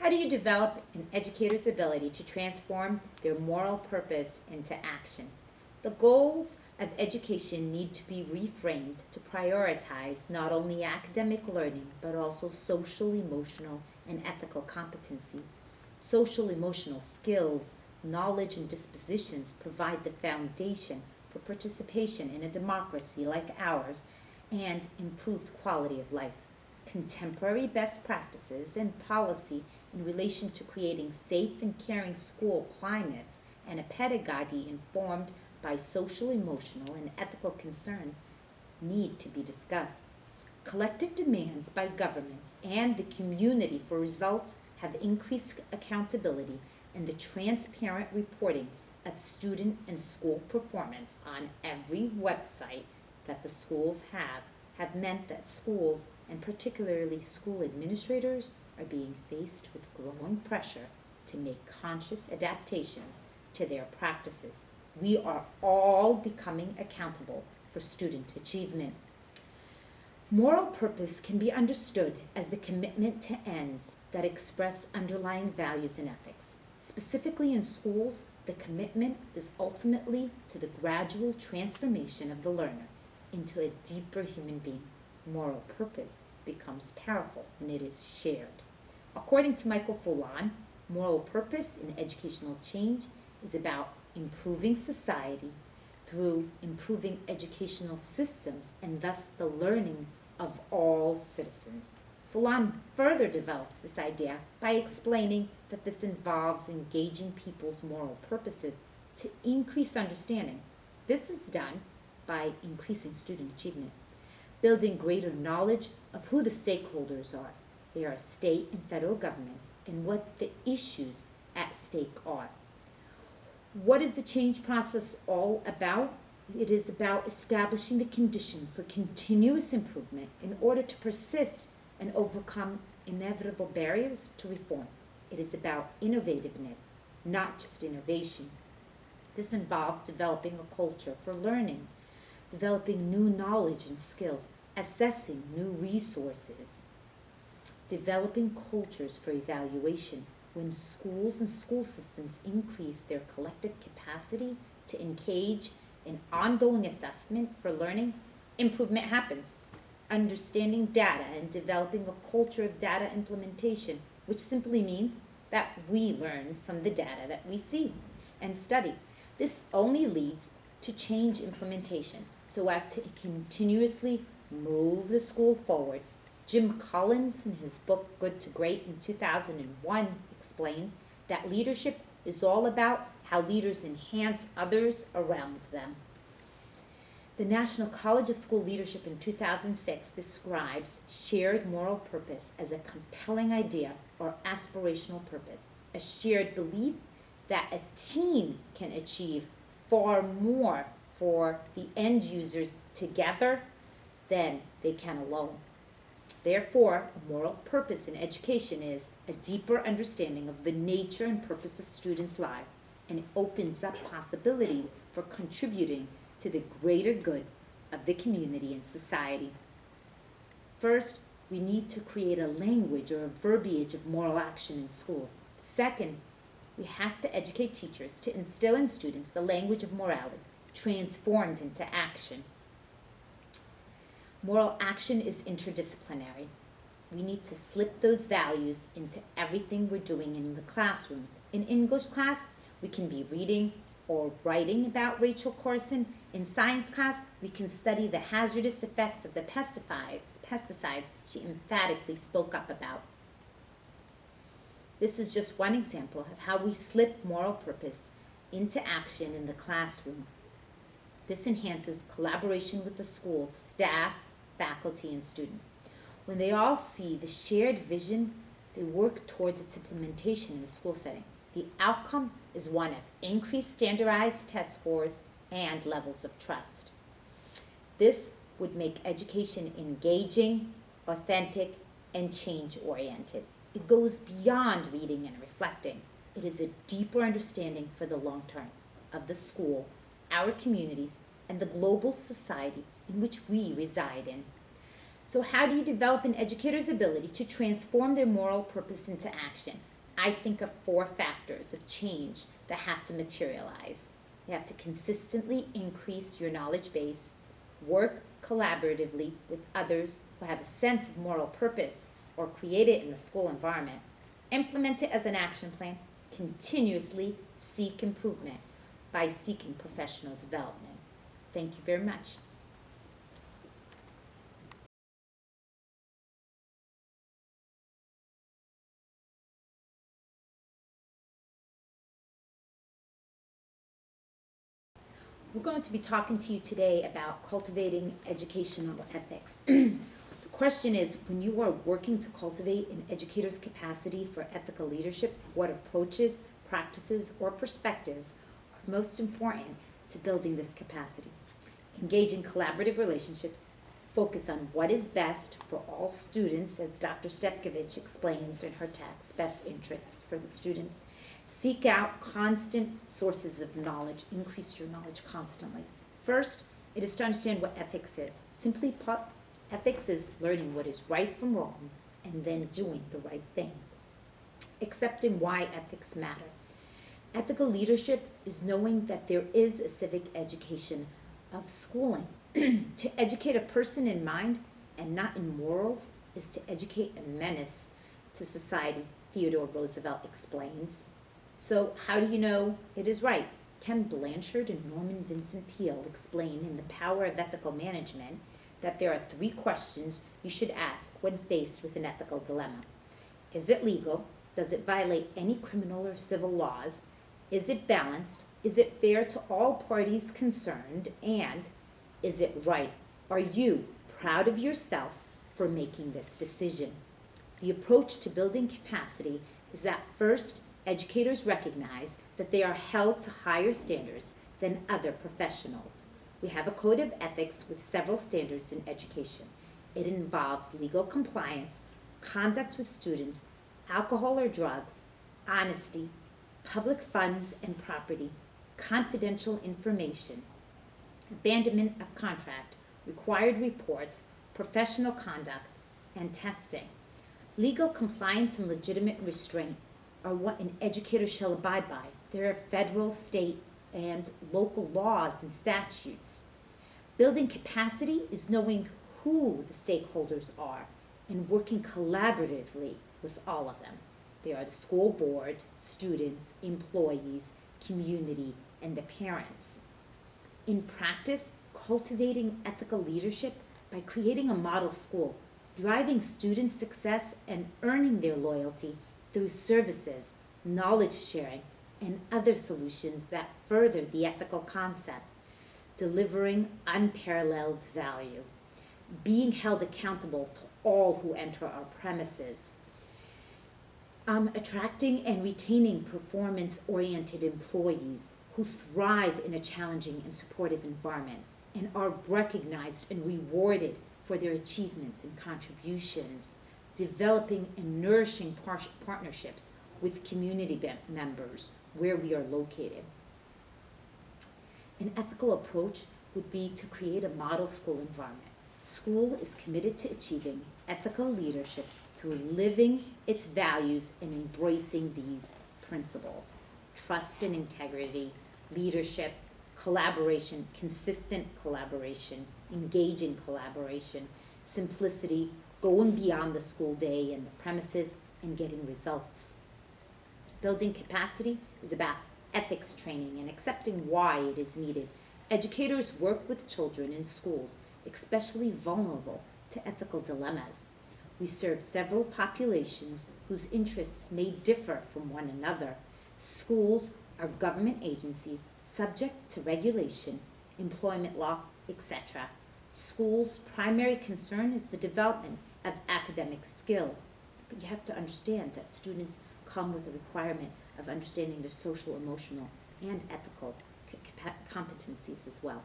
How do you develop an educator's ability to transform their moral purpose into action? The goals of education need to be reframed to prioritize not only academic learning, but also social, emotional, and ethical competencies. Social emotional skills, knowledge, and dispositions provide the foundation for participation in a democracy like ours and improved quality of life. Contemporary best practices and policy in relation to creating safe and caring school climates and a pedagogy informed by social, emotional, and ethical concerns need to be discussed. Collective demands by governments and the community for results have increased accountability, and the transparent reporting of student and school performance on every website that the schools have meant that schools, and particularly school administrators, are being faced with growing pressure to make conscious adaptations to their practices. We are all becoming accountable for student achievement. Moral purpose can be understood as the commitment to ends that express underlying values and ethics. Specifically in schools, the commitment is ultimately to the gradual transformation of the learner into a deeper human being. Moral purpose becomes powerful when it is shared. According to Michael Fulan, moral purpose in educational change is about improving society through improving educational systems and thus the learning of all citizens. Fulan further develops this idea by explaining that this involves engaging people's moral purposes to increase understanding. This is done by increasing student achievement, building greater knowledge of who the stakeholders are. They are state and federal governments and what the issues at stake are. What is the change process all about? It is about establishing the condition for continuous improvement in order to persist and overcome inevitable barriers to reform. It is about innovativeness, not just innovation. This involves developing a culture for learning, developing new knowledge and skills, assessing new resources, developing cultures for evaluation. When schools and school systems increase their collective capacity to engage in ongoing assessment for learning, improvement happens. Understanding data and developing a culture of data implementation, which simply means that we learn from the data that we see and study. This only leads to change implementation so as to continuously move the school forward. Jim Collins, in his book Good to Great in 2001, explains that leadership is all about how leaders enhance others around them. The National College of School Leadership in 2006 describes shared moral purpose as a compelling idea or aspirational purpose, a shared belief that a team can achieve far more for the end users together than they can alone. Therefore, a moral purpose in education is a deeper understanding of the nature and purpose of students' lives, and it opens up possibilities for contributing to the greater good of the community and society. First, we need to create a language or a verbiage of moral action in schools. Second, we have to educate teachers to instill in students the language of morality, transformed into action. Moral action is interdisciplinary. We need to slip those values into everything we're doing in the classrooms. In English class, we can be reading or writing about Rachel Carson. In science class, we can study the hazardous effects of the pesticides she emphatically spoke up about. This is just one example of how we slip moral purpose into action in the classroom. This enhances collaboration with the school, staff, faculty, and students. When they all see the shared vision, they work towards its implementation in the school setting. The outcome is one of increased standardized test scores and levels of trust. This would make education engaging, authentic, and change-oriented. It goes beyond reading and reflecting. It is a deeper understanding for the long term of the school, our communities, and the global society in which we reside in. So how do you develop an educator's ability to transform their moral purpose into action? I think of 4 factors of change that have to materialize. You have to consistently increase your knowledge base, work collaboratively with others who have a sense of moral purpose or create it in the school environment, implement it as an action plan, continuously seek improvement by seeking professional development. Thank you very much. We're going to be talking to you today about cultivating educational ethics. The question is, when you are working to cultivate an educator's capacity for ethical leadership, what approaches, practices, or perspectives are most important to building this capacity? Engage in collaborative relationships, focus on what is best for all students, as Dr. Stefkovich explains in her text, best interests for the students. Seek out constant sources of knowledge. Increase your knowledge constantly. First, it is to understand what ethics is. Simply put, ethics is learning what is right from wrong and then doing the right thing. Accepting why ethics matter. Ethical leadership is knowing that there is a civic education of schooling. To educate a person in mind and not in morals is to educate a menace to society, Theodore Roosevelt explains. So how do you know it is right? Ken Blanchard and Norman Vincent Peale explain in The Power of Ethical Management that there are 3 questions you should ask when faced with an ethical dilemma. Is it legal? Does it violate any criminal or civil laws? Is it balanced? Is it fair to all parties concerned? And is it right? Are you proud of yourself for making this decision? The approach to building capacity is that first, educators recognize that they are held to higher standards than other professionals. We have a code of ethics with several standards in education. It involves legal compliance, conduct with students, alcohol or drugs, honesty, public funds and property, confidential information, abandonment of contract, required reports, professional conduct, and testing. Legal compliance and legitimate restraint are what an educator shall abide by. There are federal, state, and local laws and statutes. Building capacity is knowing who the stakeholders are and working collaboratively with all of them. They are the school board, students, employees, community, and the parents. In practice, cultivating ethical leadership by creating a model school, driving student success, and earning their loyalty through services, knowledge sharing, and other solutions that further the ethical concept, delivering unparalleled value, being held accountable to all who enter our premises, attracting and retaining performance-oriented employees who thrive in a challenging and supportive environment and are recognized and rewarded for their achievements and contributions, developing and nourishing partnerships with community members where we are located. An ethical approach would be to create a model school environment. School is committed to achieving ethical leadership through living its values and embracing these principles: trust and integrity, leadership, collaboration, consistent collaboration, engaging collaboration, simplicity, going beyond the school day and the premises, and getting results. Building capacity is about ethics training and accepting why it is needed. Educators work with children in schools, especially vulnerable to ethical dilemmas. We serve several populations whose interests may differ from one another. Schools are government agencies subject to regulation, employment law, etc. Schools' primary concern is the development of academic skills. But you have to understand that students come with a requirement of understanding their social, emotional, and ethical competencies as well.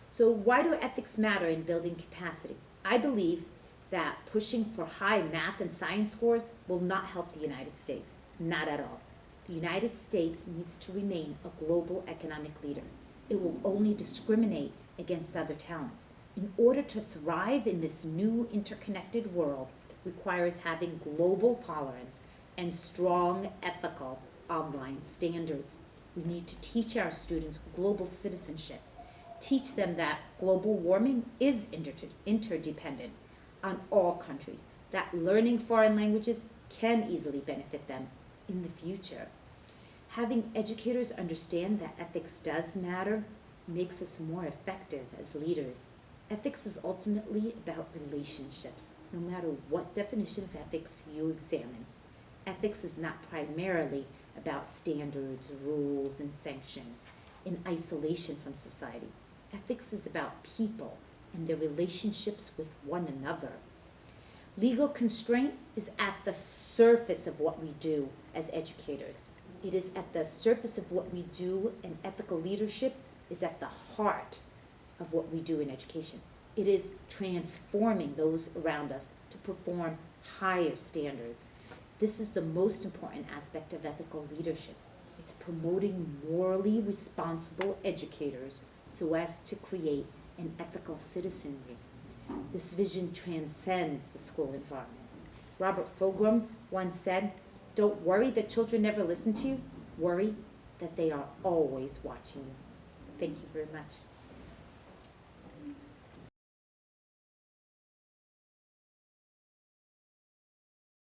So why do ethics matter in building capacity? I believe that pushing for high math and science scores will not help the United States. Not at all. The United States needs to remain a global economic leader. It will only discriminate against other talents. In order to thrive in this new interconnected world requires having global tolerance and strong ethical online standards. We need to teach our students global citizenship, teach them that global warming is interdependent on all countries, that learning foreign languages can easily benefit them in the future. Having educators understand that ethics does matter makes us more effective as leaders. Ethics is ultimately about relationships, no matter what definition of ethics you examine. Ethics is not primarily about standards, rules, and sanctions in isolation from society. Ethics is about people and their relationships with one another. Legal constraint is at the surface of what we do as educators. It is at the surface of what we do, and ethical leadership is at the heart of what we do in education. It is transforming those around us to perform higher standards. This is the most important aspect of ethical leadership. It's promoting morally responsible educators so as to create an ethical citizenry. This vision transcends the school environment. Robert Fulghum once said, "Don't worry that children never listen to you. Worry that they are always watching you." Thank you very much.